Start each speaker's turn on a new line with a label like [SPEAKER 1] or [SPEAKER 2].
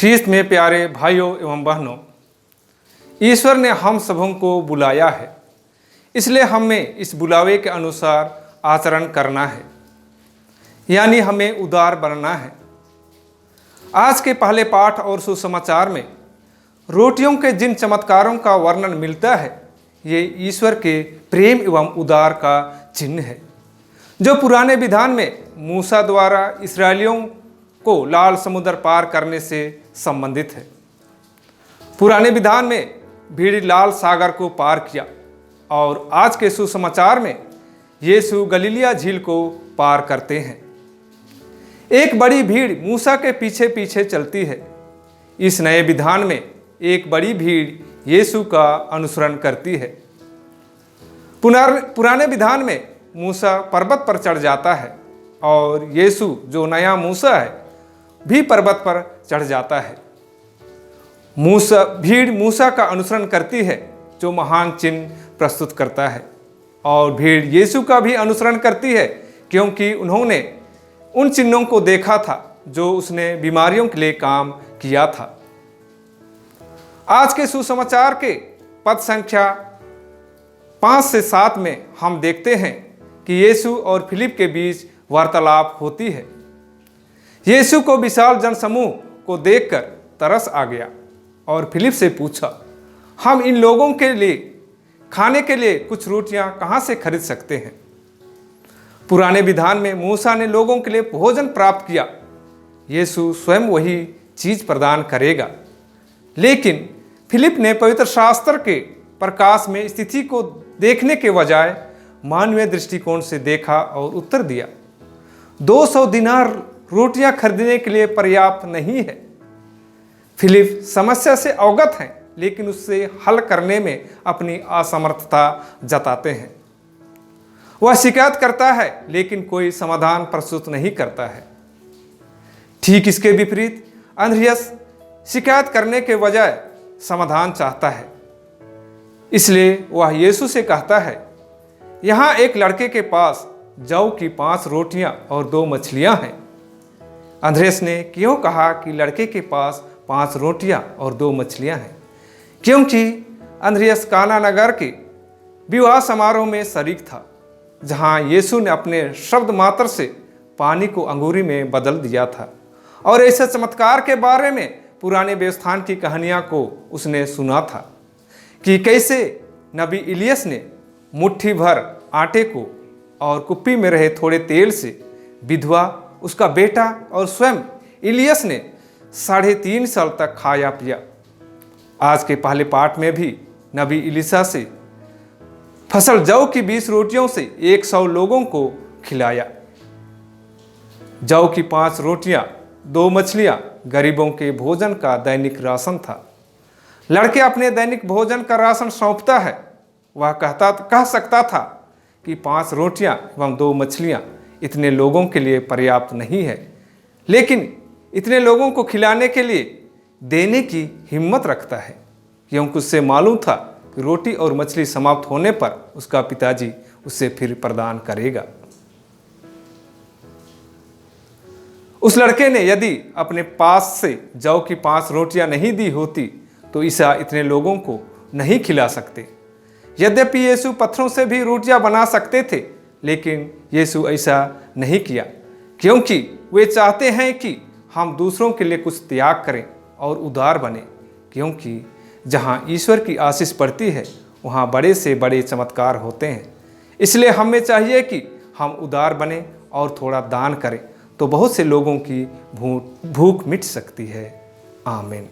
[SPEAKER 1] ख्रीस्त में प्यारे भाइयों एवं बहनों, ईश्वर ने हम सबों को बुलाया है, इसलिए हमें इस बुलावे के अनुसार आचरण करना है, यानी हमें उदार बनना है। आज के पहले पाठ और सुसमाचार में रोटियों के जिन चमत्कारों का वर्णन मिलता है, ये ईश्वर के प्रेम एवं उदार का चिन्ह है, जो पुराने विधान में मूसा द्वारा इस्राएलियों को लाल समुद्र पार करने से संबंधित है। पुराने विधान में भीड़ लाल सागर को पार किया और आज के सुसमाचार में यीशु गलीलिया झील को पार करते हैं। एक बड़ी भीड़ मूसा के पीछे पीछे चलती है। इस नए विधान में एक बड़ी भीड़ यीशु का अनुसरण करती है। पुराने विधान में मूसा पर्वत पर चढ़ जाता है और यीशु जो नया मूसा है भी पर्वत पर चढ़ जाता है। भीड़ मूसा का अनुसरण करती है जो महान चिन्ह प्रस्तुत करता है, और भीड़ यीशु का भी अनुसरण करती है क्योंकि उन्होंने उन चिन्हों को देखा था जो उसने बीमारियों के लिए काम किया था। आज के सुसमाचार के पद संख्या 5 से 7 में हम देखते हैं कि यीशु और फिलिप के बीच वार्तालाप होती है। यीशु को विशाल जनसमूह को देखकर तरस आ गया और फिलिप से पूछा, हम इन लोगों के लिए खाने के लिए कुछ रोटियां कहां से खरीद सकते हैं? पुराने विधान में मूसा ने लोगों के लिए भोजन प्राप्त किया। यीशु स्वयं वही चीज प्रदान करेगा, लेकिन फिलिप ने पवित्र शास्त्र के प्रकाश में स्थिति को देखने के बजाय मानवीय दृष्टिकोण से देखा और उत्तर दिया, 200 दिनार रोटियां खरीदने के लिए पर्याप्त नहीं है। फिलिप समस्या से अवगत हैं, लेकिन उससे हल करने में अपनी असमर्थता जताते हैं। वह शिकायत करता है लेकिन कोई समाधान प्रस्तुत नहीं करता है। ठीक इसके विपरीत अंद्रियास शिकायत करने के बजाय समाधान चाहता है। इसलिए वह यीशु से कहता है, यहाँ एक लड़के के पास जौ की 5 रोटियां और 2 मछलियां हैं। अंद्रियास ने क्यों कहा कि लड़के के पास 5 रोटियां और 2 मछलियां हैं? क्योंकि अंद्रियास काना नगर के विवाह समारोह में शरीक था, जहां यीशु ने अपने शब्द मात्र से पानी को अंगूरी में बदल दिया था, और ऐसे चमत्कार के बारे में पुराने व्यवस्थान की कहानियां को उसने सुना था कि कैसे नबी इलियस ने मुट्ठी भर आटे को और कुप्पी में रहे थोड़े तेल से विधवा, उसका बेटा और स्वयं इलियस ने 3.5 साल तक खाया पिया। आज के पहले पाठ में भी नबी इलीशा से फसल जौ की 20 रोटियों से 100 लोगों को खिलाया। जौ की 5 रोटियां 2 मछलियां गरीबों के भोजन का दैनिक राशन था। लड़के अपने दैनिक भोजन का राशन सौंपता है। वह कह सकता था कि 5 रोटियां एवं 2 मछलियां इतने लोगों के लिए पर्याप्त नहीं है, लेकिन इतने लोगों को खिलाने के लिए देने की हिम्मत रखता है, क्योंकि उससे मालूम था कि रोटी और मछली समाप्त होने पर उसका पिताजी उसे फिर प्रदान करेगा। उस लड़के ने यदि अपने पास से जौ की 5 रोटियां नहीं दी होती तो ईसा इतने लोगों को नहीं खिला सकते। यद्यपि यीशु पत्थरों से भी रोटियां बना सकते थे, लेकिन यीशु ऐसा नहीं किया, क्योंकि वे चाहते हैं कि हम दूसरों के लिए कुछ त्याग करें और उदार बने, क्योंकि जहाँ ईश्वर की आशीष पड़ती है वहाँ बड़े से बड़े चमत्कार होते हैं। इसलिए हमें चाहिए कि हम उदार बने और थोड़ा दान करें, तो बहुत से लोगों की भूख मिट सकती है। आमीन।